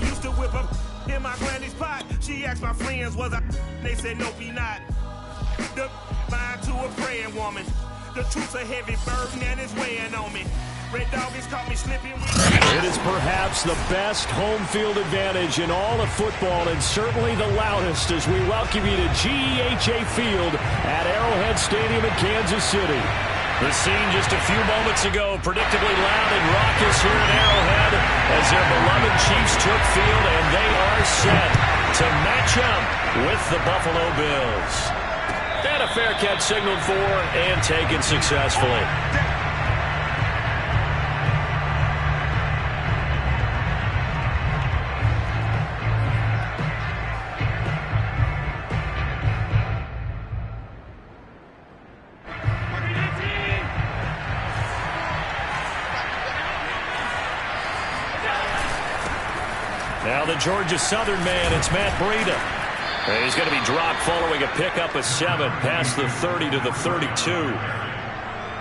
used to whip up in my granny's pot. She asked my friends, was I? They said, nope, he not. The mind to a praying woman. The truth's a heavy burden and it's weighing on me. Red Doggies caught me slipping. It is perhaps the best home field advantage in all of football, and certainly the loudest, as we welcome you to GEHA Field at Arrowhead Stadium in Kansas City. The scene just a few moments ago, predictably loud and raucous here at Arrowhead as their beloved Chiefs took field, and they are set to match up with the Buffalo Bills. And a fair catch signaled for and taken successfully. Now the Georgia Southern man, it's Matt Breida. And he's going to be dropped following a pickup of 7 past the 30 to the 32.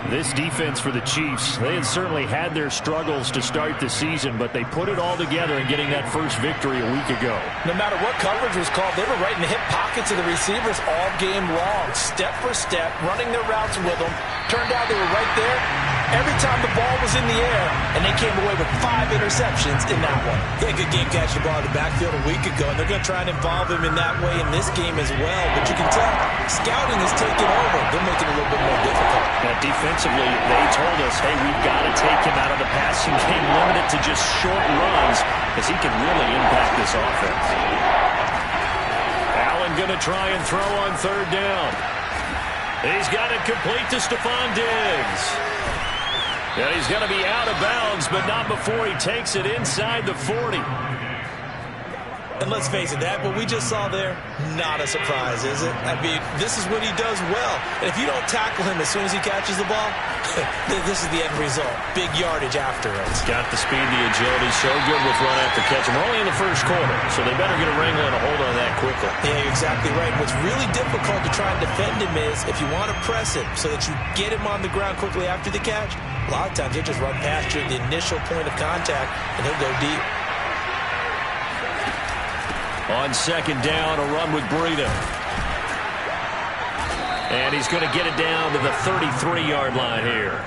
This defense for the Chiefs, they had certainly had their struggles to start the season, but they put it all together in getting that first victory a week ago. No matter what coverage was called, they were right in the hip pockets of the receivers all game long, step for step, running their routes with them. Turned out they were right there every time the ball was in the air, and they came away with 5 interceptions in that one. Yeah, good game catching the ball in the backfield a week ago, and they're going to try and involve him in that way in this game as well. But you can tell scouting is taking over. They're making it a little bit more difficult. Now, defensively, they told us, hey, we've got to take him out of the passing game, limit it to just short runs, because he can really impact this offense. Allen going to try and throw on 3rd down. He's got it complete to Stephon Diggs. And he's going to be out of bounds, but not before he takes it inside the 40. And let's face it, that what we just saw there, not a surprise, is it? I mean, this is what he does well. And if you don't tackle him as soon as he catches the ball, this is the end result. Big yardage after it. He's got the speed, the agility, so good with run after catch. And we're only in the first quarter, so they better get a wrangle and a hold on that quickly. Yeah, you're exactly right. What's really difficult to try and defend him is if you want to press him so that you get him on the ground quickly after the catch, a lot of times he'll just run past you at the initial point of contact, and he'll go deep. On 2nd down, a run with Breida. And he's going to get it down to the 33-yard line here.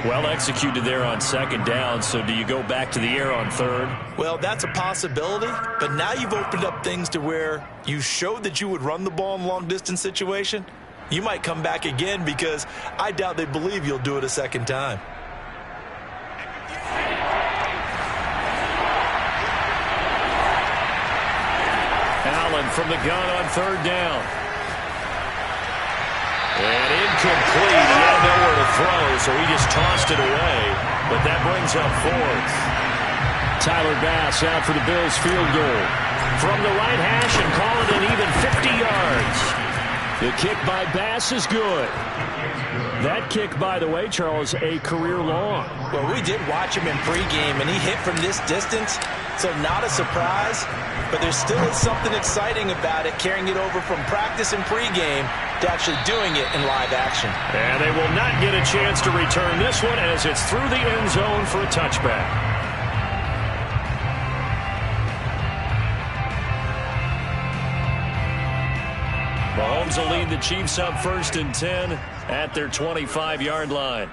Well executed there on 2nd down, so do you go back to the air on 3rd? Well, that's a possibility, but now you've opened up things to where you showed that you would run the ball in a long-distance situation. You might come back again because I doubt they believe you'll do it a 2nd time. Allen from the gun on 3rd down. And incomplete. He had nowhere to throw, so he just tossed it away. But that brings up 4th. Tyler Bass out for the Bills field goal. From the right hash and call it an even 50 yards. The kick by Bass is good. That kick, by the way, Charles, a career long. Well, we did watch him in pregame, and he hit from this distance, so not a surprise. But there still is something exciting about it, carrying it over from practice and pregame to actually doing it in live action. And they will not get a chance to return this one as it's through the end zone for a touchback. Mahomes will lead the Chiefs up 1st and 10 at their 25-yard line.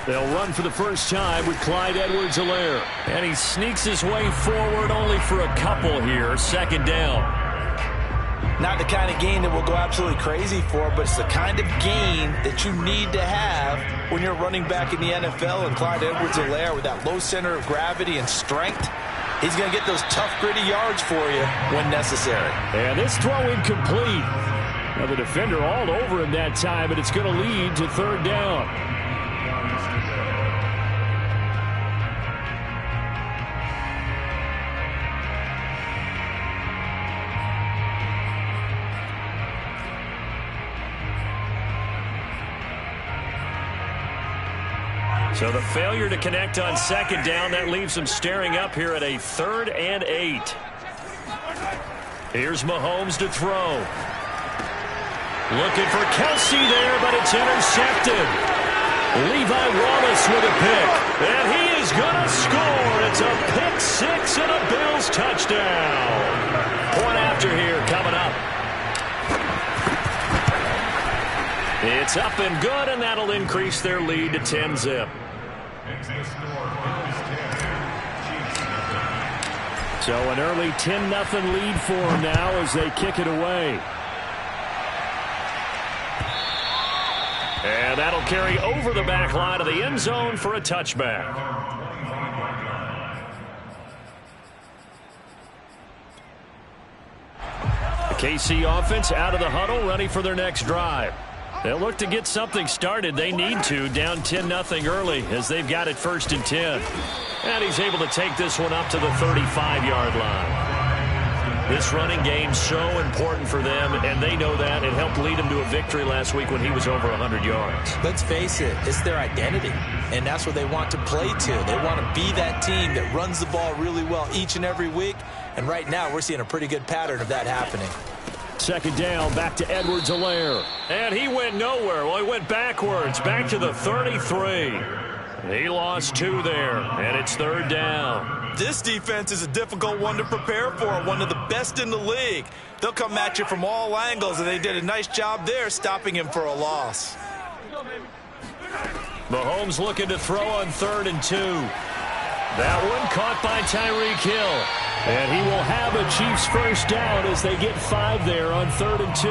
They'll run for the first time with Clyde Edwards-Helaire. And he sneaks his way forward only for a couple here. 2nd down. Not the kind of gain that we'll go absolutely crazy for, but it's the kind of gain that you need to have when you're running back in the NFL. And Clyde Edwards-Helaire, with that low center of gravity and strength, he's going to get those tough, gritty yards for you when necessary. And this throw incomplete. Now the defender all over him that time, but it's going to lead to 3rd down. So the failure to connect on 2nd down, that leaves them staring up here at a 3rd and 8. Here's Mahomes to throw. Looking for Kelsey there, but it's intercepted. Levi Wallace with a pick, and he is going to score It's a pick six and a Bills touchdown. Point after here coming up. It's up and good, and that'll increase their lead to 10-zip. So an early 10-0 lead for them now as they kick it away. And that'll carry over the back line of the end zone for a touchback. KC offense out of the huddle, ready for their next drive. They'll look to get something started. They need to, down 10-0 early as they've got it 1st and 10. And he's able to take this one up to the 35-yard line. This running game's so important for them, and they know that. It helped lead them to a victory last week when he was over 100 yards. Let's face it, it's their identity, and that's what they want to play to. They want to be that team that runs the ball really well each and every week, and right now we're seeing a pretty good pattern of that happening. 2nd down, back to Edwards-Helaire. And he went nowhere. Well, he went backwards, back to the 33. He lost 2 there, and it's 3rd down. This defense is a difficult one to prepare for, one of the best in the league. They'll come at you from all angles, and they did a nice job there stopping him for a loss. Mahomes looking to throw on 3rd and 2. That one caught by Tyreek Hill. And he will have a Chiefs first down as they get 5 there on 3rd and 2.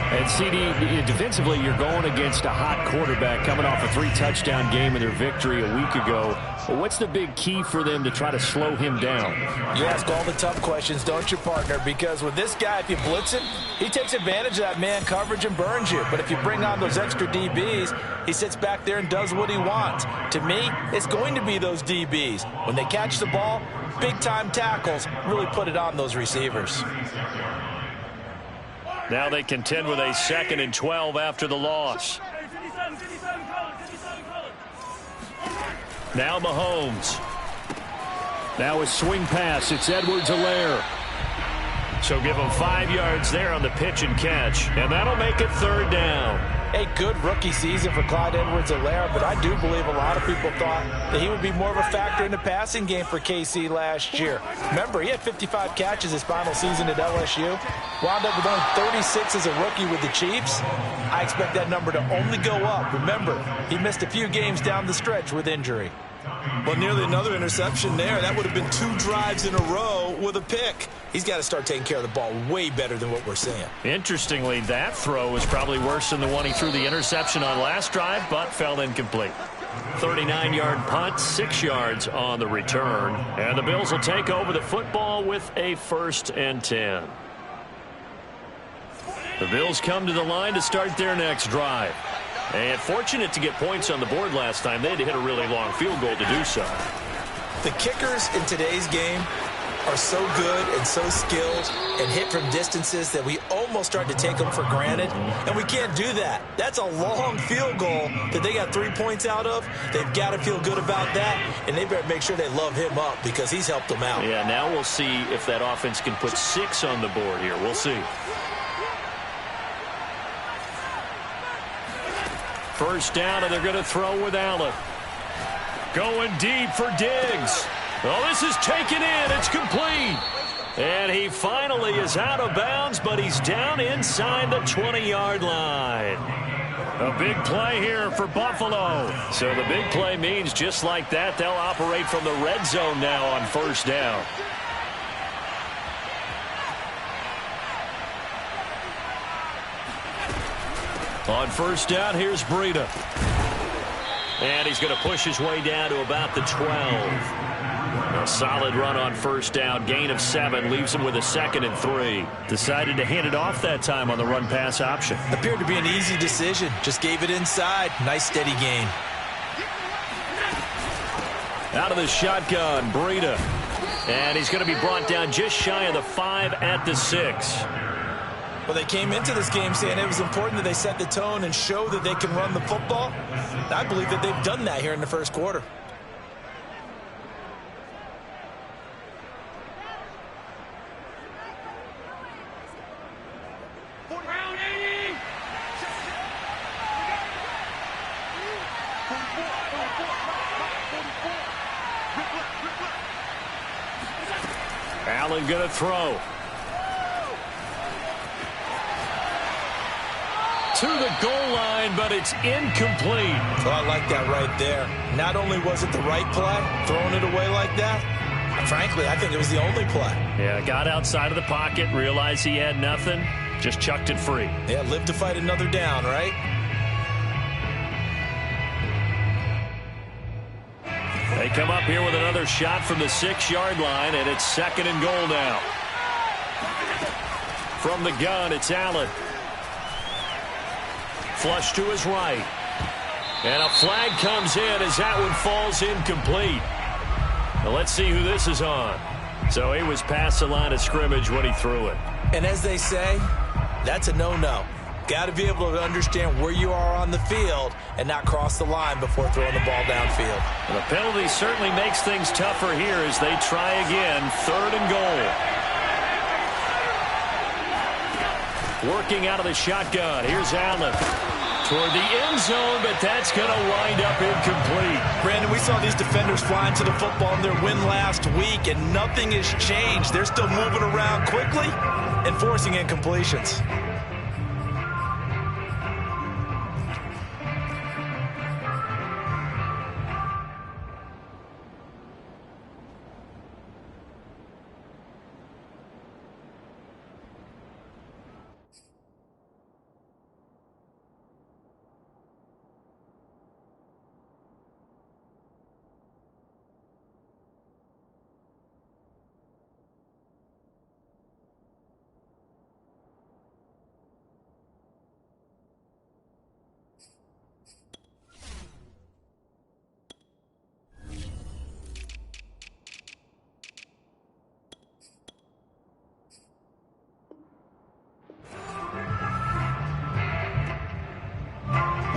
And CD, defensively, you're going against a hot quarterback coming off a 3-touchdown game in their victory a week ago. Well, what's the big key for them to try to slow him down? You ask all the tough questions, don't you, partner? Because with this guy, if you blitz him, he takes advantage of that man coverage and burns you. But if you bring on those extra DBs, he sits back there and does what he wants. To me, it's going to be those DBs. When they catch the ball, big-time tackles really put it on those receivers. Now they contend with a 2nd and 12 after the loss. Now Mahomes. Now a swing pass. It's Edwards-Helaire. So give him 5 yards there on the pitch and catch. And that'll make it 3rd down. A good rookie season for Clyde Edwards-Helaire, but I do believe a lot of people thought that he would be more of a factor in the passing game for KC last year. Remember, he had 55 catches his final season at LSU. Wound up with only 36 as a rookie with the Chiefs. I expect that number to only go up. Remember, he missed a few games down the stretch with injury. Well, nearly another interception there. That would have been 2 drives in a row with a pick. He's got to start taking care of the ball way better than what we're seeing. Interestingly, that throw was probably worse than the one he threw the interception on last drive, but fell incomplete. 39-yard punt, 6 yards on the return. And the Bills will take over the football with a 1st and 10. The Bills come to the line to start their next drive. And fortunate to get points on the board last time. They had to hit a really long field goal to do so. The kickers in today's game are so good and so skilled and hit from distances that we almost start to take them for granted. And we can't do that. That's a long field goal that they got 3 points out of. They've got to feel good about that. And they better make sure they love him up because he's helped them out. Yeah, now we'll see if that offense can put 6 on the board here. We'll see. 1st down, and they're going to throw with Allen. Going deep for Diggs. Oh, this is taken in. It's complete. And he finally is out of bounds, but he's down inside the 20-yard line. A big play here for Buffalo. So the big play means just like that, they'll operate from the red zone now on 1st down. On 1st down, here's Breida. And he's going to push his way down to about the 12. A solid run on 1st down. Gain of 7 leaves him with a 2nd and 3. Decided to hand it off that time on the run-pass option. Appeared to be an easy decision. Just gave it inside. Nice steady gain. Out of the shotgun, Breida. And he's going to be brought down just shy of the 5 at the 6. Well, they came into this game saying it was important that they set the tone and show that they can run the football. I believe that they've done that here in the 1st quarter. Allen going to throw. To the goal line, but it's incomplete. So I like that right there. Not only was it the right play, throwing it away like that, frankly, I think it was the only play. Yeah, got outside of the pocket, realized he had nothing, just chucked it free. Yeah, live to fight another down, right? They come up here with another shot from the 6-yard line, and it's 2nd and goal now. From the gun, it's Allen. Flush to his right. And a flag comes in as that one falls incomplete. Now let's see who this is on. So he was past the line of scrimmage when he threw it. And as they say, that's a no-no. Got to be able to understand where you are on the field and not cross the line before throwing the ball downfield. And the penalty certainly makes things tougher here as they try again. 3rd and goal. Working out of the shotgun. Here's Allen. Toward the end zone, but that's going to wind up incomplete. Brandon, we saw these defenders flying to the football in their win last week, and nothing has changed. They're still moving around quickly and forcing incompletions.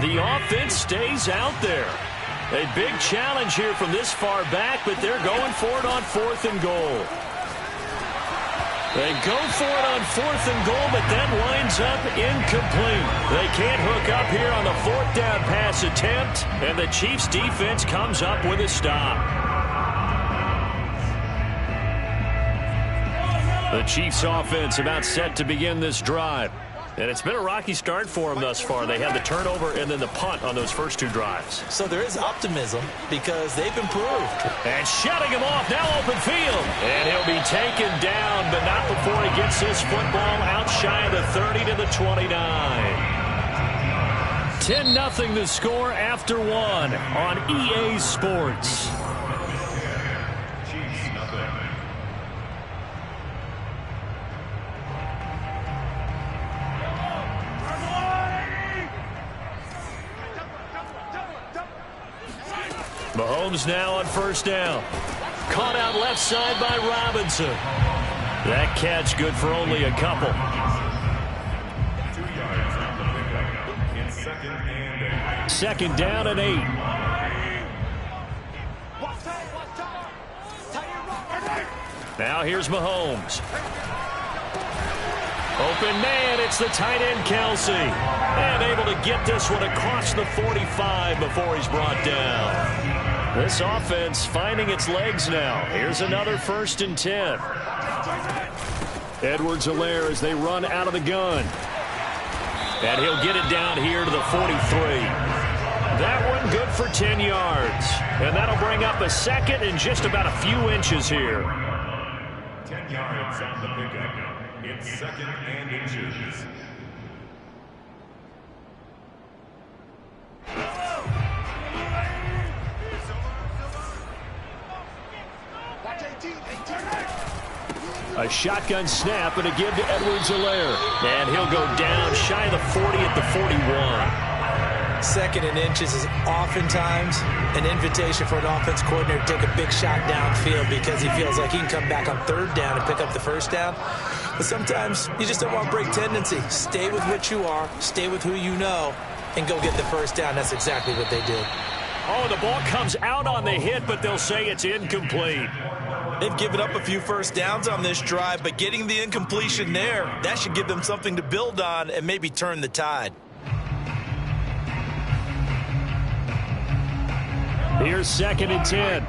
The offense stays out there. A big challenge here from this far back, but they're going for it on 4th and goal. They go for it on 4th and goal, but that winds up incomplete. They can't hook up here on the 4th down pass attempt, and the Chiefs defense comes up with a stop. The Chiefs offense about set to begin this drive. And it's been a rocky start for them thus far. They had the turnover and then the punt on those first 2 drives. So there is optimism because they've improved. And shutting him off, now open field. And he'll be taken down, but not before he gets this football out shy of the 30 to the 29. 10-0 the score after 1 on EA Sports. Mahomes now on 1st down. Caught out left side by Robinson. That catch good for only a couple. 2 yards on the pickup. It's 2nd and 8. 2nd down and 8. Now here's Mahomes. Open man, it's the tight end Kelsey. And able to get this one across the 45 before he's brought down. This offense finding its legs now. Here's another 1st and 10. Edwards-Helaire as they run out of the gun. And he'll get it down here to the 43. That one good for 10 yards. And that'll bring up a 2nd and just about a few inches here. 10 yards on the pickup. It's 2nd and inches. A shotgun snap and a give to Edwards-Helaire. And he'll go down shy of the 40 at the 41. 2nd and inches is oftentimes an invitation for an offense coordinator to take a big shot downfield because he feels like he can come back on 3rd down and pick up the 1st down. But sometimes you just don't want to break tendency. Stay with what you are, stay with who you know, and go get the 1st down. That's exactly what they did. Oh, the ball comes out on the hit, but they'll say it's incomplete. They've given up a few 1st downs on this drive, but getting the incompletion there, that should give them something to build on and maybe turn the tide. Here's 2nd and 10.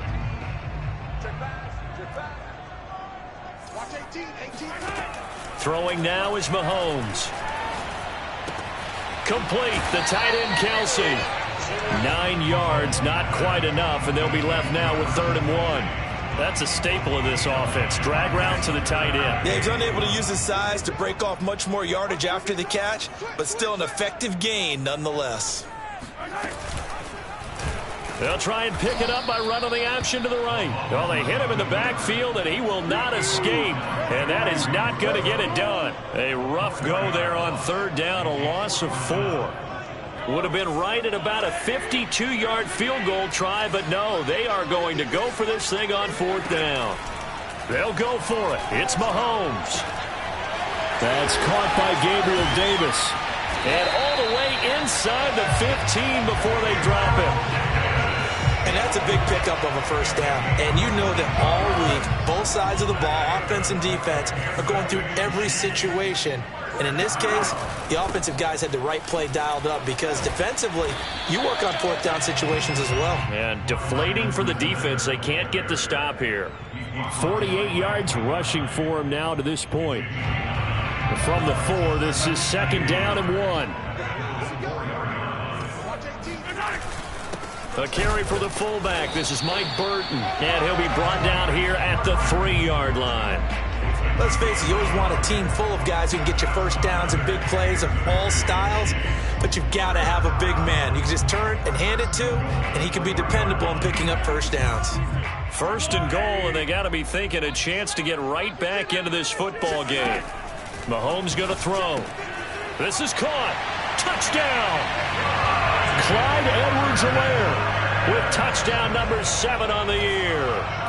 Throwing now is Mahomes. Complete. The tight end, Kelsey. 9 yards, not quite enough, and they'll be left now with 3rd and 1. That's a staple of this offense. Drag route to the tight end. Yeah, he's unable to use his size to break off much more yardage after the catch, but still an effective gain nonetheless. They'll try and pick it up by running the option to the right. Well, they hit him in the backfield, and he will not escape. And that is not going to get it done. A rough go there on 3rd down, a loss of 4. Would have been right at about a 52-yard field goal try, but no, they are going to go for this thing on 4th down. They'll go for it. It's Mahomes. That's caught by Gabriel Davis. And all the way inside the 15 before they drop him. And that's a big pickup of a 1st down. And you know that all week, both sides of the ball, offense and defense, are going through every situation. And in this case, the offensive guys had the right play dialed up because defensively, you work on 4th down situations as well. And deflating for the defense. They can't get the stop here. 48 yards rushing for him now to this point. From the 4, this is 2nd down and 1. A carry for the fullback. This is Mike Burton. And he'll be brought down here at the 3-yard line. Let's face it, you always want a team full of guys who can get you 1st downs and big plays of all styles, but you've got to have a big man. You can just turn and hand it to, and he can be dependable in picking up 1st downs. 1st and goal, and they got to be thinking a chance to get right back into this football game. Mahomes going to throw. This is caught. Touchdown! Clyde Edwards-Helaire with touchdown number 7 on the year.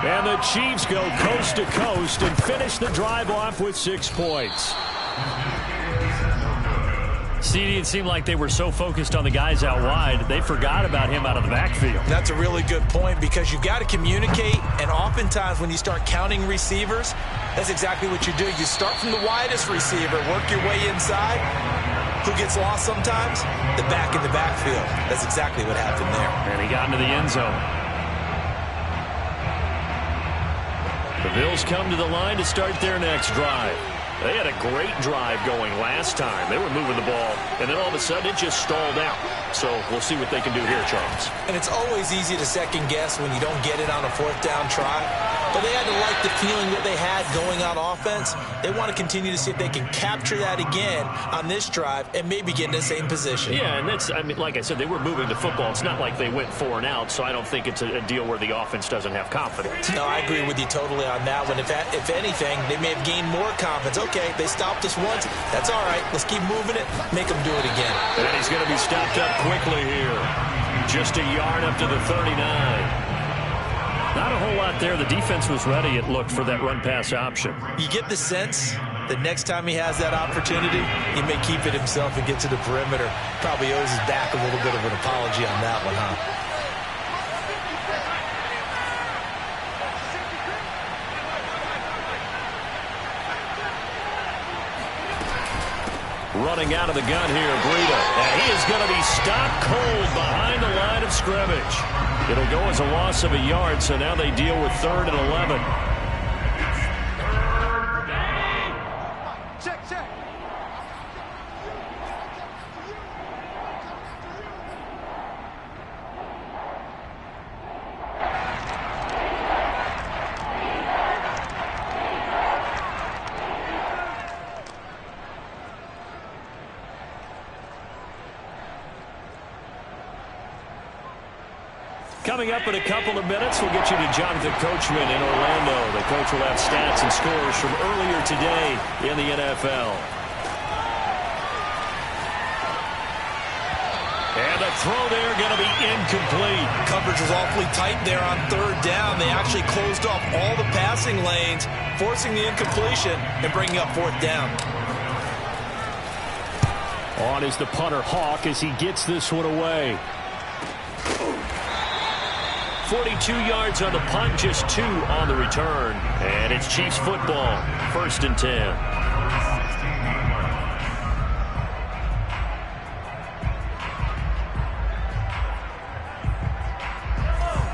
And the Chiefs go coast to coast and finish the drive off with 6 points. CD, it seemed like they were so focused on the guys out wide, they forgot about him out of the backfield. That's a really good point because you've got to communicate, and oftentimes when you start counting receivers, that's exactly what you do. You start from the widest receiver, work your way inside. Who gets lost sometimes? The back in the backfield. That's exactly what happened there. And he got into the end zone. The Bills come to the line to start their next drive. They had a great drive going last time. They were moving the ball, and then all of a sudden it just stalled out. So we'll see what they can do here, Charles. And it's always easy to second guess when you don't get it on a 4th down try. But they had to like the feeling that they had going on offense. They want to continue to see if they can capture that again on this drive and maybe get in the same position. Yeah, and that's, I mean, like I said, they were moving the football. It's not like they went 4 and out, so I don't think it's a deal where the offense doesn't have confidence. No, I agree with you totally on that one. If anything, they may have gained more confidence. Okay, they stopped us once. That's all right. Let's keep moving it. Make them do it again. And he's going to be stopped up quickly here. Just a yard up to the 39. Not a whole lot there. The defense was ready, it looked, for that run-pass option. You get the sense that next time he has that opportunity, he may keep it himself and get to the perimeter. Probably owes his back a little bit of an apology on that one, huh? Running out of the gun here, Breida. And he is going to be stopped cold behind the line of scrimmage. It'll go as a loss of a yard, so now they deal with 3rd and 11. Check. Coming up in a couple of minutes, we'll get you to Jonathan Coachman in Orlando. The coach will have stats and scores from earlier today in the NFL. And the throw there going to be incomplete. Coverage was awfully tight there on 3rd down. They actually closed off all the passing lanes, forcing the incompletion and bringing up 4th down. On is the punter, Hawk, as he gets this one away. 42 yards on the punt, just 2 on the return. And it's Chiefs football, 1st and 10.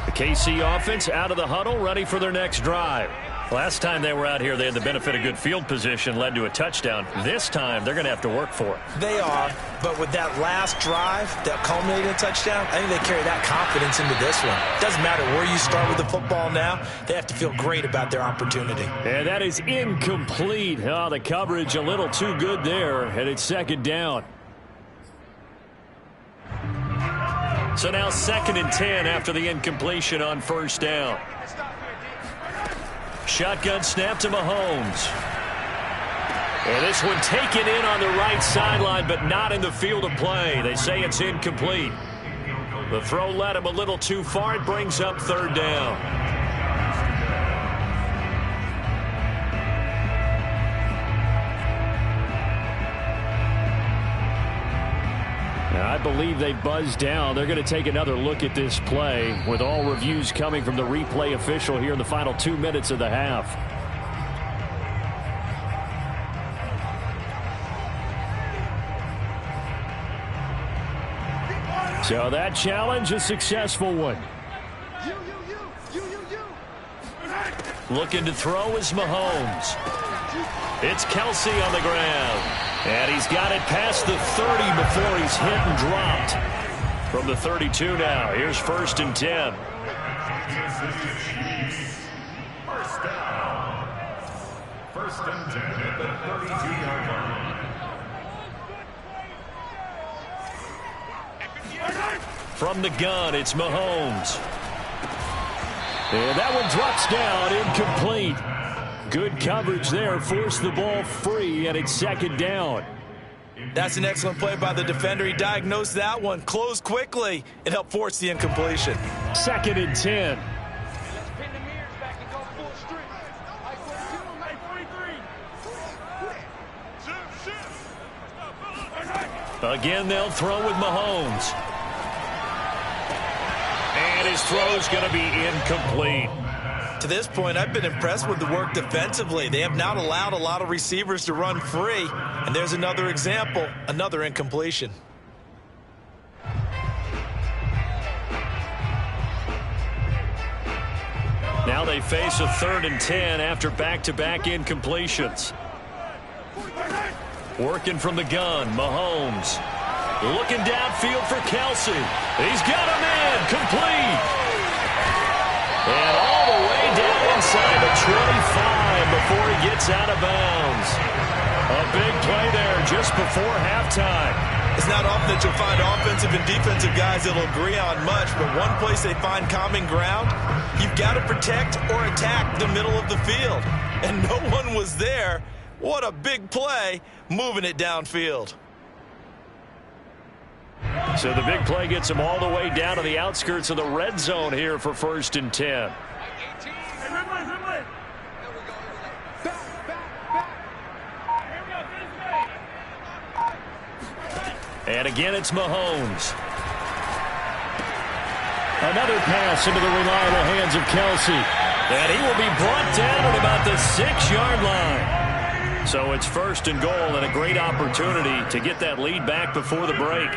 The KC offense out of the huddle, ready for their next drive. Last time they were out here, they had the benefit of good field position, led to a touchdown. This time, they're going to have to work for it. They are, but with that last drive that culminated in a touchdown, I think they carry that confidence into this one. Doesn't matter where you start with the football now, they have to feel great about their opportunity. And that is incomplete. Oh, the coverage a little too good there, and it's second down. So now 2nd and 10 after the incompletion on first down. Shotgun snap to Mahomes. And this one taken in on the right sideline, but not in the field of play. They say it's incomplete. The throw led him a little too far. It brings up 3rd down. I believe they buzzed down. They're going to take another look at this play with all reviews coming from the replay official here in the final 2 minutes of the half. So that challenge, a successful one. Looking to throw is Mahomes. It's Kelsey on the ground. And he's got it past the 30 before he's hit and dropped. From the 32 now, here's 1st and 10. First down. 1st and 10 at the 32-yard line. From the gun, it's Mahomes. And that one drops down, incomplete. Good coverage there, forced the ball free, and it's 2nd down. That's an excellent play by the defender. He diagnosed that one, closed quickly, and helped force the incompletion. 2nd and 10. Again, they'll throw with Mahomes. And his throw's going to be incomplete. To this point, I've been impressed with the work defensively. They have not allowed a lot of receivers to run free. And there's another example, another incompletion. Now they face a 3rd and 10 after back-to-back incompletions. Working from the gun, Mahomes. Looking downfield for Kelsey. He's got him in, complete. And all the way down inside the 25 before he gets out of bounds. A big play there just before halftime. It's not often that you'll find offensive and defensive guys that will agree on much, but one place they find common ground, you've got to protect or attack the middle of the field. And no one was there. What a big play, moving it downfield. So the big play gets him all the way down to the outskirts of the red zone here for 1st and 10. And again, it's Mahomes. Another pass into the reliable hands of Kelsey. And he will be brought down at about the 6-yard line. So it's 1st and goal and a great opportunity to get that lead back before the break.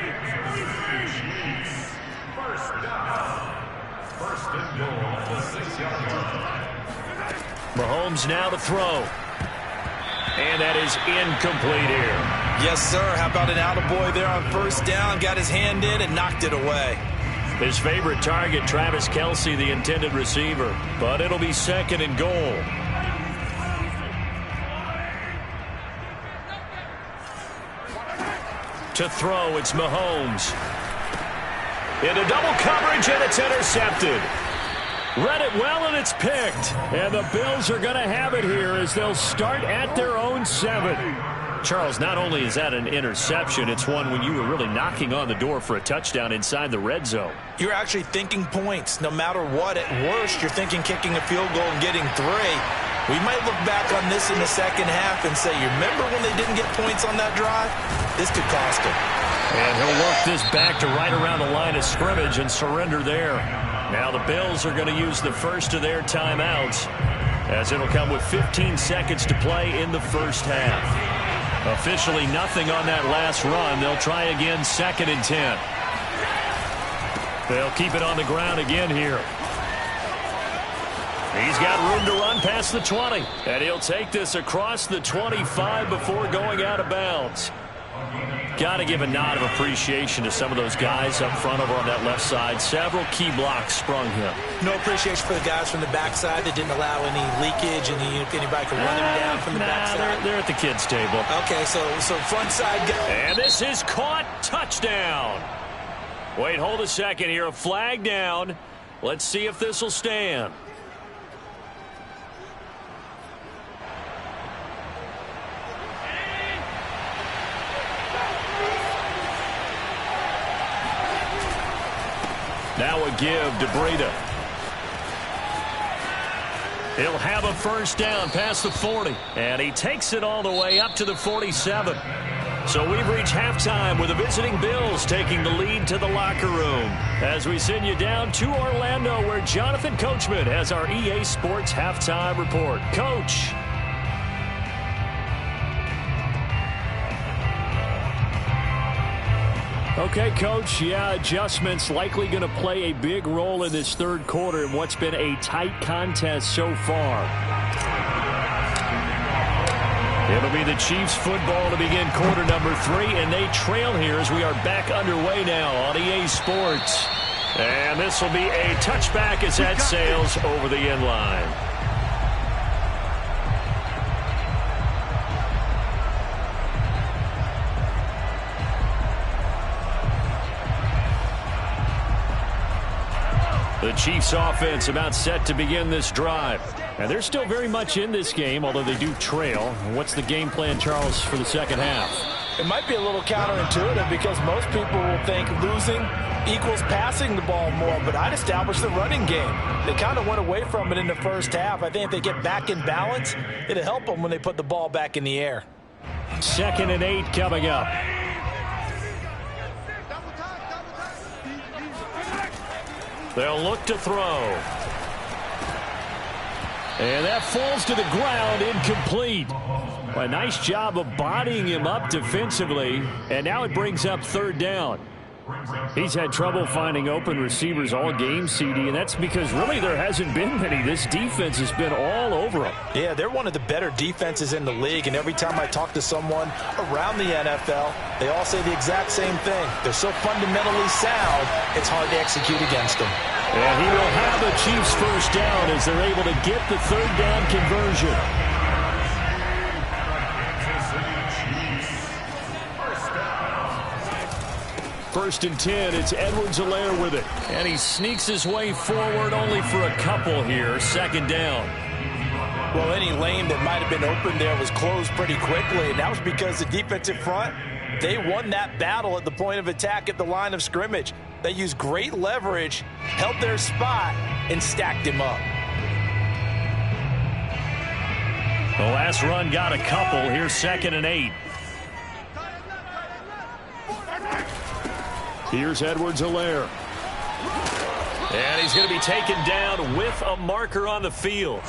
First and goal at the 6-yard line. Mahomes now to throw. And that is incomplete here. Yes, sir. How about an attaboy there on 1st down? Got his hand in and knocked it away. His favorite target, Travis Kelsey, the intended receiver. But it'll be 2nd and goal. To throw, it's Mahomes. Into double coverage, and it's intercepted. Read it well, and it's picked. And the Bills are going to have it here as they'll start at their own 7. Charles, not only is that an interception, it's one when you were really knocking on the door for a touchdown inside the red zone. You're actually thinking points. No matter what, at worst, you're thinking kicking a field goal and getting 3. We might look back on this in the second half and say, you remember when they didn't get points on that drive? This could cost them. And he'll work this back to right around the line of scrimmage and surrender there. Now the Bills are going to use the first of their timeouts, as it'll come with 15 seconds to play in the first half. Officially nothing on that last run. They'll try again, 2nd and 10. They'll keep it on the ground again here. He's got room to run past the 20. And he'll take this across the 25 before going out of bounds. Got to give a nod of appreciation to some of those guys up front over on that left side. Several key blocks sprung him. No appreciation for the guys from the backside that didn't allow any leakage and anybody could run them down from the backside. They're at the kids' table. Okay, so front side. And this is caught. Touchdown. Wait, hold a second here. A flag down. Let's see if this will stand. Now a give to Breida. He'll have a first down past the 40. And he takes it all the way up to the 47. So we've reached halftime with the visiting Bills taking the lead to the locker room. As we send you down to Orlando, where Jonathan Coachman has our EA Sports halftime report. Coach. Okay, Coach, yeah, adjustments likely going to play a big role in this third quarter in what's been a tight contest so far. It'll be the Chiefs football to begin quarter number 3, and they trail here as we are back underway now on EA Sports. And this will be a touchback as that sails over the end line. The Chiefs offense about set to begin this drive. And they're still very much in this game, although they do trail. What's the game plan, Charles, for the second half? It might be a little counterintuitive because most people will think losing equals passing the ball more, but I'd establish the running game. They kind of went away from it in the first half. I think if they get back in balance, it'll help them when they put the ball back in the air. 2nd and 8 coming up. They'll look to throw. And that falls to the ground, incomplete. A nice job of bodying him up defensively. And now it brings up 3rd down. He's had trouble finding open receivers all game, CD, and that's because really there hasn't been many. This defense has been all over him. Yeah, they're one of the better defenses in the league, and every time I talk to someone around the NFL, they all say the exact same thing. They're so fundamentally sound, it's hard to execute against them. And he will have the Chiefs first down as they're able to get the 3rd down conversion. First and 10, it's Edwards-Helaire with it. And he sneaks his way forward only for a couple here. 2nd down. Well, any lane that might have been open there was closed pretty quickly, and that was because the defensive front, they won that battle at the point of attack at the line of scrimmage. They used great leverage, held their spot, and stacked him up. The last run got a couple. Here's 2nd and 8. Here's Edwards-Helaire. And he's going to be taken down with a marker on the field.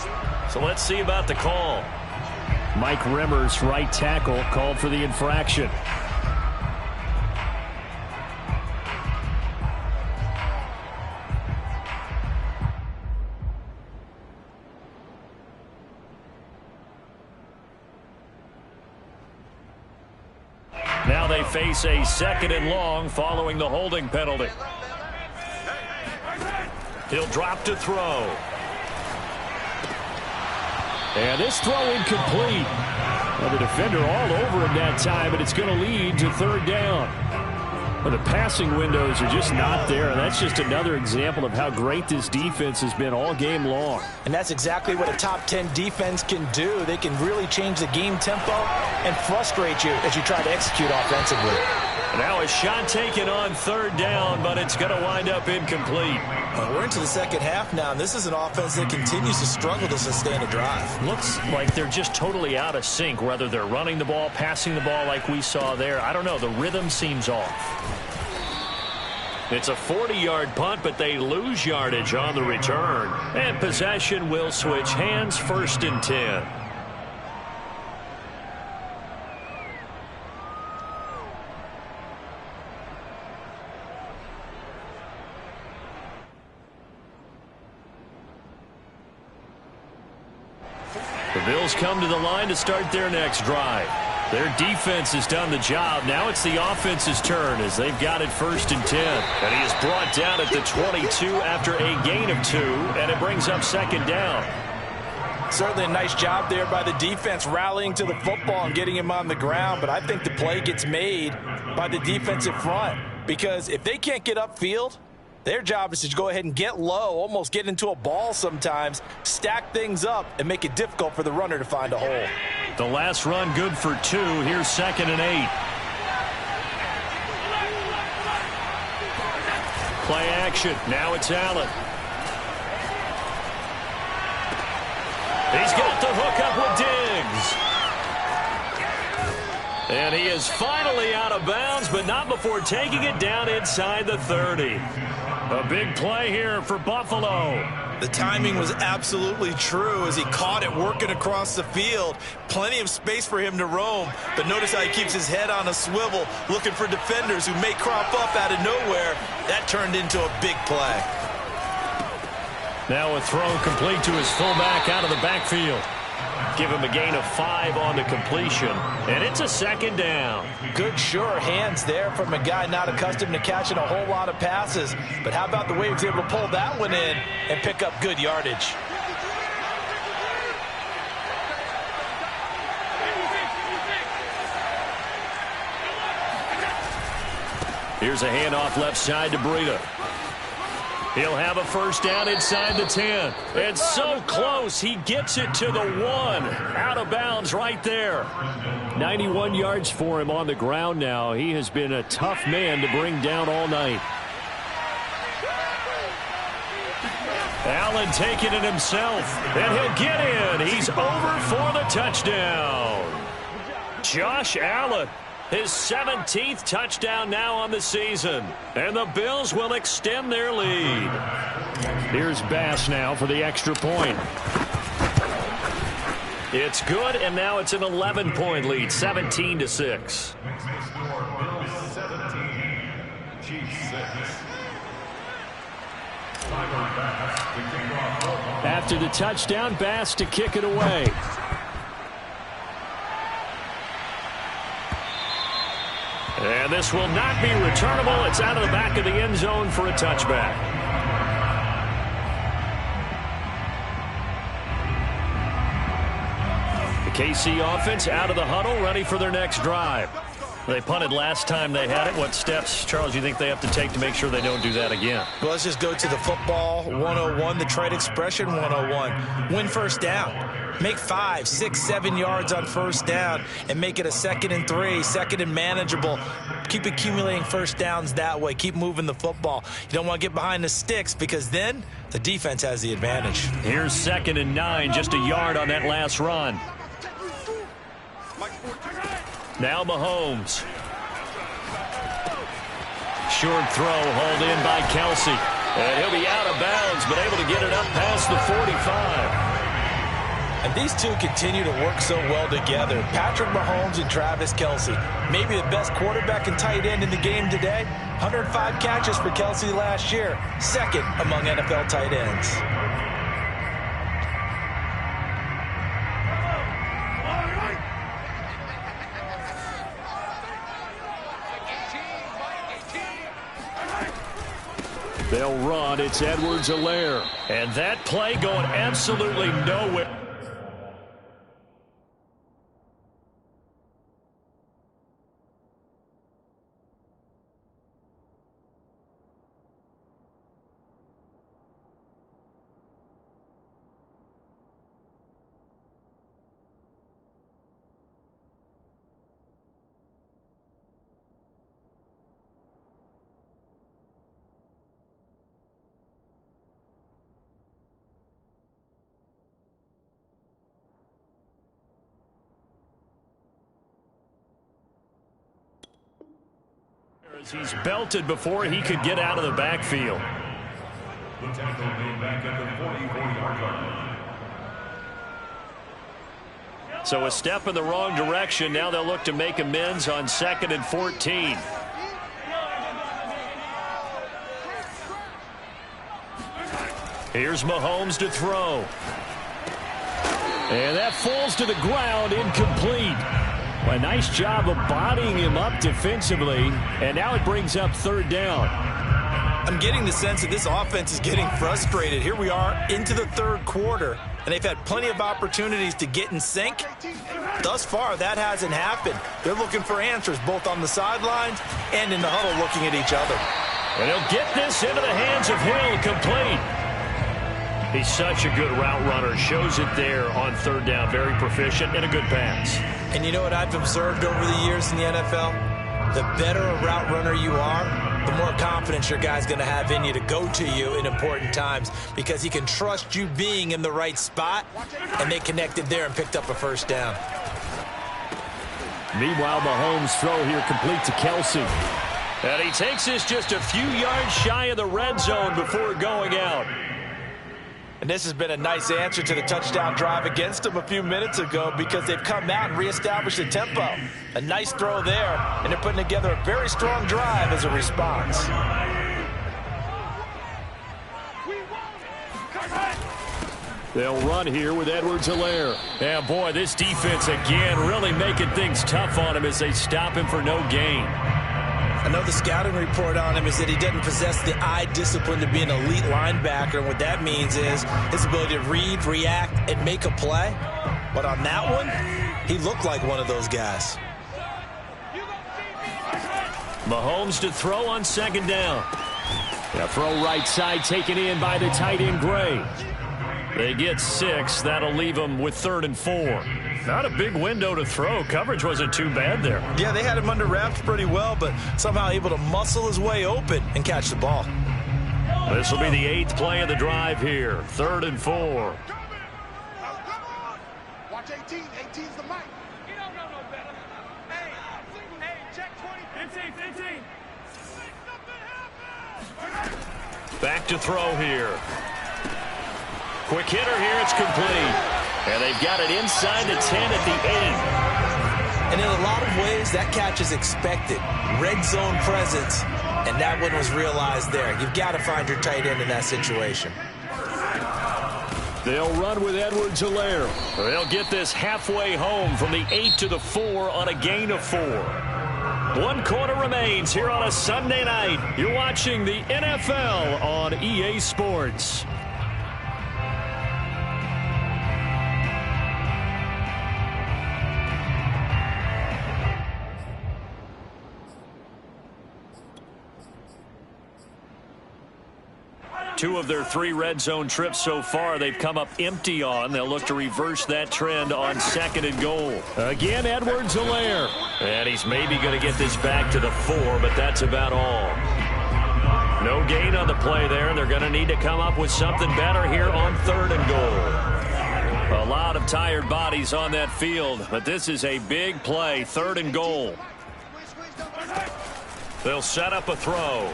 So let's see about the call. Mike Remmers, right tackle, called for the infraction. Now they face a 2nd and long following the holding penalty. He'll drop to throw. And this throw incomplete. Well, the defender all over him that time, but it's going to lead to 3rd down. Well, the passing windows are just not there, and that's just another example of how great this defense has been all game long. And that's exactly what a top 10 defense can do. They can really change the game tempo and frustrate you as you try to execute offensively. Now a shot taken on 3rd down, but it's going to wind up incomplete. We're into the second half now, and this is an offense that continues to struggle to sustain a drive. Looks like they're just totally out of sync, whether they're running the ball, passing the ball like we saw there. I don't know. The rhythm seems off. It's a 40-yard punt, but they lose yardage on the return. And possession will switch hands. 1st and 10. The Bills come to the line to start their next drive. Their defense has done the job. Now it's the offense's turn as they've got it 1st and 10. And he is brought down at the 22 after a gain of 2, and it brings up 2nd down. Certainly a nice job there by the defense rallying to the football and getting him on the ground. But I think the play gets made by the defensive front because if they can't get upfield, their job is to go ahead and get low, almost get into a ball sometimes, stack things up, and make it difficult for the runner to find a hole. The last run good for 2. Here's 2nd and 8. Play action. Now it's Allen. He's got the hook up with Diggs. And he is finally out of bounds, but not before taking it down inside the 30. A big play here for Buffalo. The timing was absolutely true as he caught it working across the field. Plenty of space for him to roam, but notice how he keeps his head on a swivel looking for defenders who may crop up out of nowhere. That turned into a big play. Now a throw complete to his fullback out of the backfield. Give him a gain of 5 on the completion, and it's a 2nd down. Good, sure hands there from a guy not accustomed to catching a whole lot of passes. But how about the way he was able to pull that one in and pick up good yardage? Here's a handoff left side to Breida. He'll have a 1st down inside the 10. And so close, he gets it to the 1. Out of bounds right there. 91 yards for him on the ground now. He has been a tough man to bring down all night. Allen taking it himself. And he'll get in. He's over for the touchdown. Josh Allen. His 17th touchdown now on the season. And the Bills will extend their lead. Here's Bass now for the extra point. It's good, and now it's an 11-point lead, 17-6. Bills 17, Chiefs 6. After the touchdown, Bass to kick it away. And this will not be returnable. It's out of the back of the end zone for a touchback. The KC offense out of the huddle, ready for their next drive. They punted last time they had it. What steps, Charles, do you think they have to take to make sure they don't do that again? Well, let's just go to the football 101, the trade expression 101. Win 1st down. Make 5, 6, 7 yards on 1st down and make it a 2nd and 3, 2nd and manageable. Keep accumulating 1st downs that way. Keep moving the football. You don't want to get behind the sticks because then the defense has the advantage. Here's 2nd and 9, just a yard on that last run. Now Mahomes. Short throw hauled in by Kelsey. And he'll be out of bounds, but able to get it up past the 45. And these two continue to work so well together. Patrick Mahomes and Travis Kelsey. Maybe the best quarterback and tight end in the game today. 105 catches for Kelsey last year. 2nd among NFL tight ends. They'll run. It's Edwards-Helaire. And that play going absolutely nowhere. He's belted before he could get out of the backfield. The tackle made back at the 44-yard line. So a step in the wrong direction. Now they'll look to make amends on 2nd and 14. Here's Mahomes to throw. And that falls to the ground, incomplete. A nice job of bodying him up defensively, and now it brings up third down. I'm getting the sense that this offense is getting frustrated. Here we are into the third quarter, and they've had plenty of opportunities to get in sync. Thus far, that hasn't happened. They're looking for answers both on the sidelines and in the huddle looking at each other. And he'll get this into the hands of Hill, complete. He's such a good route runner. Shows it there on third down. Very proficient and a good pass. And you know what I've observed over the years in the NFL? The better a route runner you are, the more confidence your guy's going to have in you to go to you in important times because he can trust you being in the right spot, and they connected there and picked up a first down. Meanwhile, Mahomes' throw here complete to Kelsey. And he takes this just a few yards shy of the red zone before going out. And this has been a nice answer to the touchdown drive against them a few minutes ago because they've come out and reestablished the tempo. A nice throw there, and they're putting together a very strong drive as a response. They'll run here with Edwards-Helaire. Yeah, boy, this defense again really making things tough on him as they stop him for no gain. I know the scouting report on him is that he doesn't possess the eye discipline to be an elite linebacker, and what that means is his ability to read, react, and make a play. But on that one, he looked like one of those guys. Mahomes to throw on second down. A throw right side taken in by the tight end Gray. They get 6. That'll leave them with 3rd and 4. Not a big window to throw. Coverage wasn't too bad there. Yeah, they had him under wraps pretty well, but somehow able to muscle his way open and catch the ball. This will be the 8th play of the drive here. 3rd and 4. Watch 18. 18's the mic. You don't know no better. Hey, check 20. 15. Back to throw here. Quick hitter here. It's complete. And they've got it inside the 10 at the 8. And in a lot of ways, that catch is expected. Red zone presence, and that one was realized there. You've got to find your tight end in that situation. They'll run with Edwards-Helaire. They'll get this halfway home from the 8 to the 4 on a gain of 4. 1 quarter remains here on a Sunday night. You're watching the NFL on EA Sports. Two of their 3 red zone trips so far they've come up empty on. They'll look to reverse that trend on 2nd and goal. Again, Edwards-Helaire. And he's maybe going to get this back to the 4, but that's about all. No gain on the play there. They're going to need to come up with something better here on 3rd and goal. A lot of tired bodies on that field, but this is a big play. 3rd and goal. They'll set up a throw.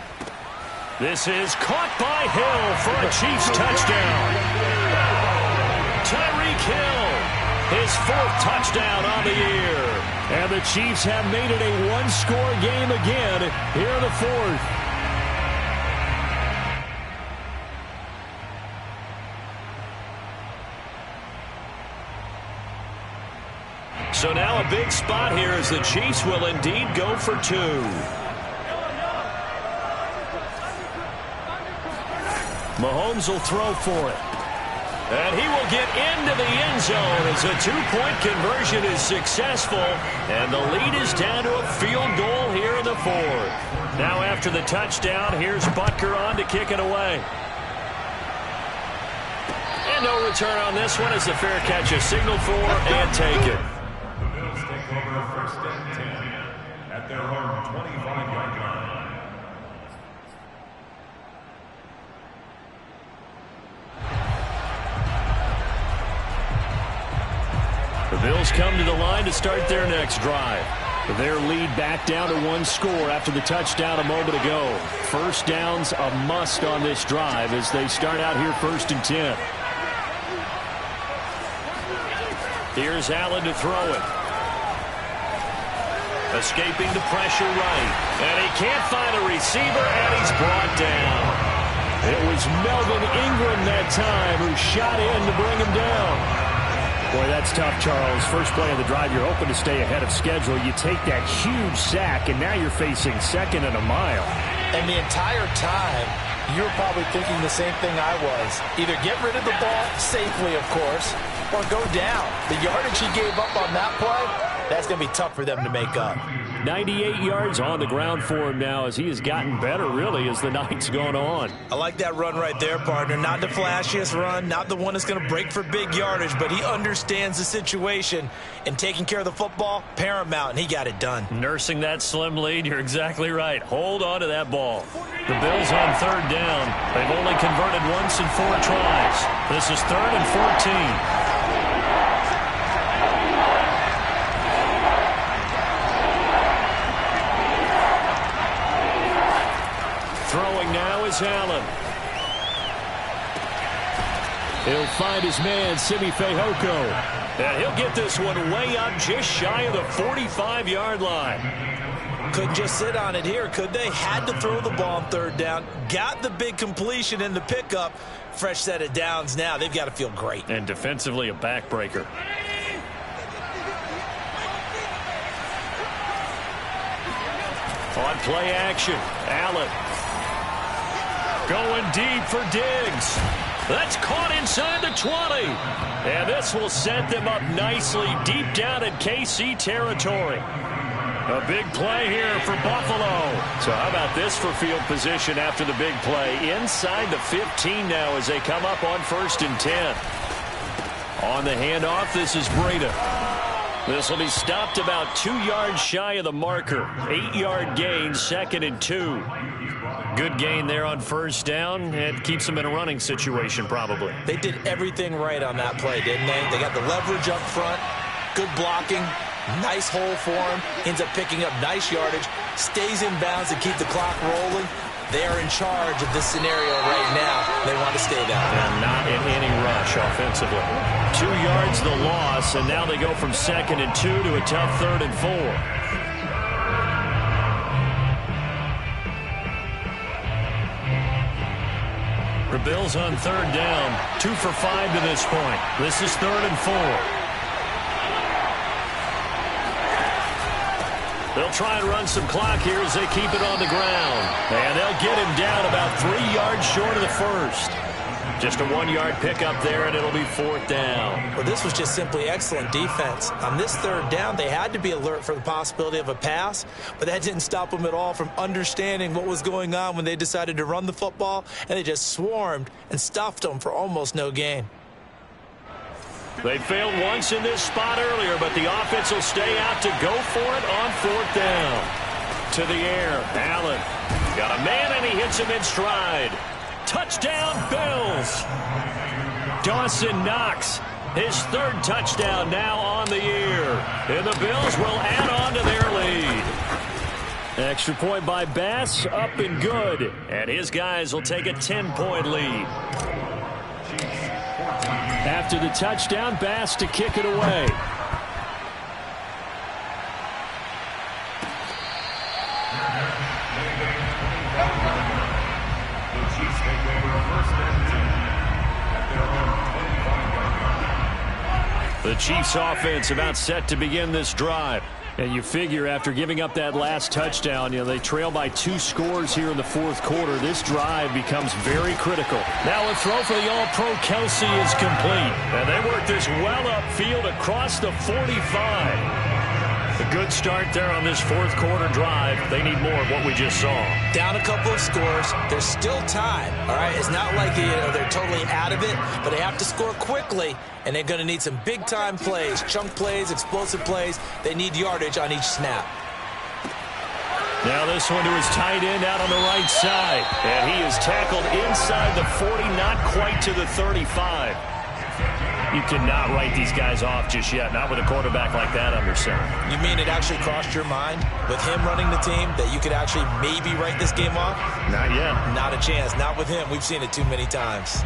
This is caught by Hill for a Chiefs touchdown. Tyreek Hill, his 4th touchdown on the year. And the Chiefs have made it a 1-score game again here in the 4th. So now a big spot here as the Chiefs will indeed go for 2. Mahomes will throw for it. And he will get into the end zone as a 2-point conversion is successful. And the lead is down to a field goal here in the 4th. Now after the touchdown, here's Butker on to kick it away. And no return on this one as the fair catch is signaled for and taken. The Bills take over 1st and 10 at their own 25-yard line. The Bills come to the line to start their next drive. Their lead back down to 1 score after the touchdown a moment ago. First down's a must on this drive as they start out here 1st and 10. Here's Allen to throw it. Escaping the pressure right. And he can't find a receiver, and he's brought down. It was Melvin Ingram that time who shot in to bring him down. Boy, that's tough, Charles. First play of the drive, you're hoping to stay ahead of schedule. You take that huge sack, and now you're facing second and a mile. And the entire time, you're probably thinking the same thing I was. Either get rid of the ball safely, of course, or go down. The yardage he gave up on that play, that's going to be tough for them to make up. 98 yards on the ground for him now as he has gotten better, really, as the night's gone on. I like that run right there, partner. Not the flashiest run, not the one that's going to break for big yardage, but he understands the situation, and taking care of the football, paramount, and he got it done. Nursing that slim lead, you're exactly right. Hold on to that ball. The Bills on third down. They've only converted once in 4 tries. This is 3rd and 14. Throwing now is Allen. He'll find his man, Simi Fehoko. And he'll get this one way up just shy of the 45-yard line. Couldn't just sit on it here, could they? Had to throw the ball on third down. Got the big completion in the pickup. Fresh set of downs now. They've got to feel great. And defensively, a backbreaker. On play action, Allen. Going deep for Diggs. That's caught inside the 20. And this will set them up nicely deep down in KC territory. A big play here for Buffalo. So how about this for field position after the big play? Inside the 15 now as they come up on 1st and 10. On the handoff, this is Breda. This will be stopped about 2 yards shy of the marker. 8-yard gain, 2nd and 2. Good gain there on 1st down. It keeps them in a running situation probably. They did everything right on that play, didn't they? They got the leverage up front, good blocking, nice hole for him, ends up picking up nice yardage, stays in bounds to keep the clock rolling. They are in charge of this scenario right now. They want to stay that way. And not in any rush offensively. 2 yards the loss, and now they go from 2nd and 2 to a tough 3rd and 4. The Bills on 3rd down, 2 for 5 to this point. This is 3rd and 4. They'll try and run some clock here as they keep it on the ground. And they'll get him down about 3 yards short of the first. Just a 1-yard pickup there, and it'll be 4th down. Well, this was just simply excellent defense. On this 3rd down, they had to be alert for the possibility of a pass, but that didn't stop them at all from understanding what was going on when they decided to run the football, and they just swarmed and stuffed them for almost no gain. They failed once in this spot earlier, but the offense will stay out to go for it on 4th down. To the air, Allen. Got a man, and he hits him in stride. Touchdown, Bills. Dawson Knox, his 3rd touchdown now on the year. And the Bills will add on to their lead. Extra point by Bass, up and good. And his guys will take a 10-point lead. After the touchdown, Bass to kick it away. The Chiefs offense about set to begin this drive. And you figure after giving up that last touchdown, they trail by 2 scores here in the 4th quarter. This drive becomes very critical. Now a throw for the All-Pro Kelsey is complete. And they work this well upfield across the 45. A good start there on this 4th quarter drive. They need more of what we just saw. Down a couple of scores. There's still time. All right, it's not like they're totally out of it, but they have to score quickly, and they're going to need some big-time plays, chunk plays, explosive plays. They need yardage on each snap. Now this one to his tight end out on the right side, and he is tackled inside the 40, not quite to the 35. You cannot write these guys off just yet, not with a quarterback like that under center. You mean it actually crossed your mind with him running the team that you could actually maybe write this game off? Not yet. Not a chance. Not with him. We've seen it too many times.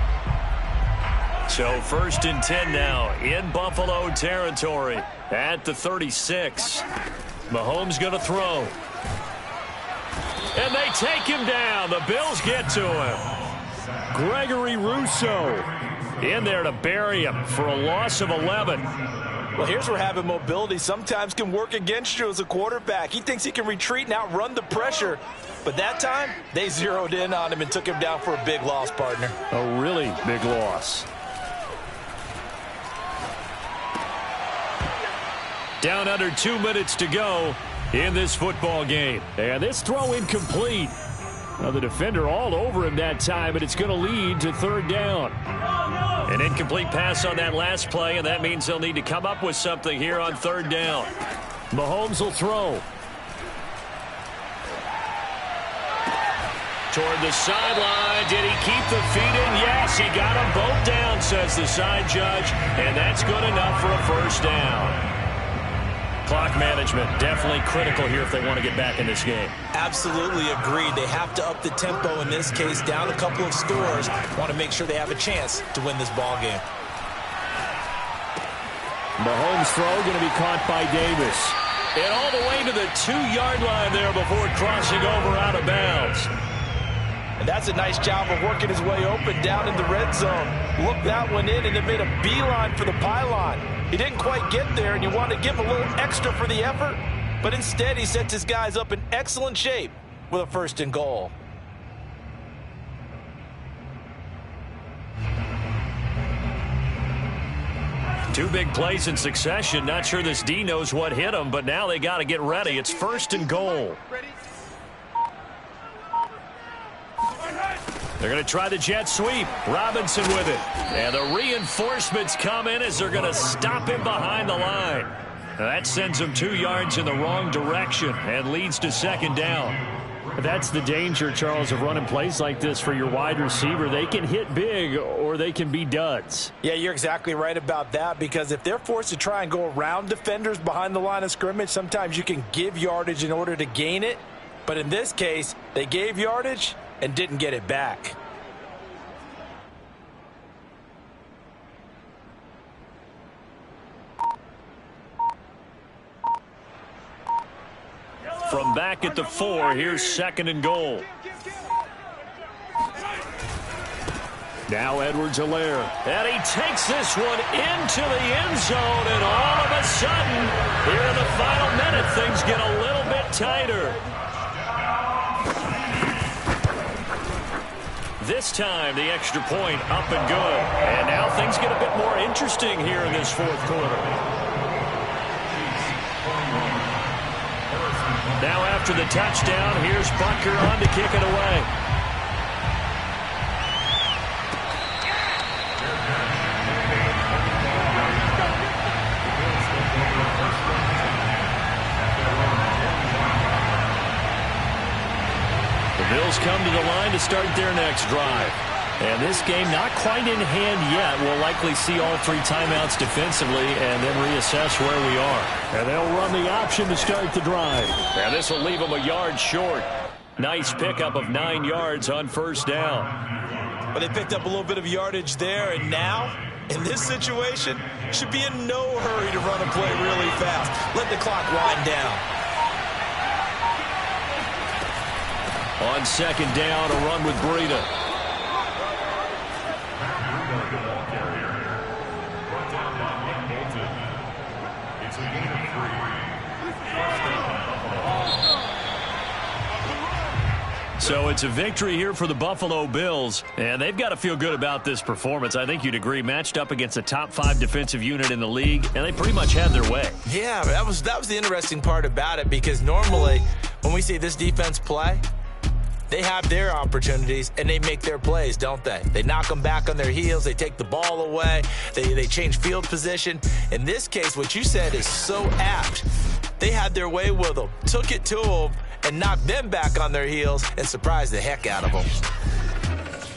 So 1st and 10 now in Buffalo territory at the 36. Mahomes going to throw. And they take him down. The Bills get to him. Gregory Rousseau. in there to bury him for a loss of 11. Well, here's where having mobility sometimes can work against you as a quarterback. He thinks he can retreat and outrun the pressure. But that time, they zeroed in on him and took him down for a big loss, partner. A really big loss. Down under 2 minutes to go in this football game. And this throw incomplete. Now the defender all over him that time, and it's going to lead to third down. An incomplete pass on that last play, and that means they'll need to come up with something here on third down. Mahomes will throw. Toward the sideline. Did he keep the feet in? Yes, he got them both down, says the side judge, and that's good enough for a first down. Clock management definitely critical here if they want to get back in this game. Absolutely agreed. They have to up the tempo in this case, down a couple of scores. Want to make sure they have a chance to win this ball game. Mahomes' throw going to be caught by Davis. And all the way to the 2-yard line there before crossing over out of bounds. And that's a nice job of working his way open down in the red zone. Looked that one in and it made a beeline for the pylon. He didn't quite get there, and you want to give him a little extra for the effort, but instead he sets his guys up in excellent shape with a first and goal. Two big plays in succession. Not sure this D knows what hit him, but now they got to get ready. It's first and goal. They're going to try the jet sweep. Robinson with it. And the reinforcements come in as they're going to stop him behind the line. That sends him 2 yards in the wrong direction and leads to second down. That's the danger, Charles, of running plays like this for your wide receiver. They can hit big or they can be duds. Yeah, you're exactly right about that, because if they're forced to try and go around defenders behind the line of scrimmage, sometimes you can give yardage in order to gain it. But in this case, they gave yardage and didn't get it back. From back at the 4, here's second and goal. Now Edwards-Helaire. And he takes this one into the end zone, and all of a sudden, here in the final minute, things get a little bit tighter. This time, the extra point up and good. And now things get a bit more interesting here in this fourth quarter. Now after the touchdown, here's Butker on to kick it away. The Bills come to the line to start their next drive. And this game not quite in hand yet. We'll likely see all 3 timeouts defensively and then reassess where we are. And they'll run the option to start the drive. And this will leave them a yard short. Nice pickup of 9 yards on first down. But they picked up a little bit of yardage there, and now, in this situation, should be in no hurry to run a play really fast. Let the clock wind down. On second down, a run with Breida. So it's a victory here for the Buffalo Bills, and they've got to feel good about this performance. I think you'd agree, matched up against a top 5 defensive unit in the league, and they pretty much had their way. Yeah, that was the interesting part about it, because normally when we see this defense play, they have their opportunities, and they make their plays, don't they? They knock them back on their heels. They take the ball away. They change field position. In this case, what you said is so apt. They had their way with them, took it to them, and knocked them back on their heels and surprised the heck out of them.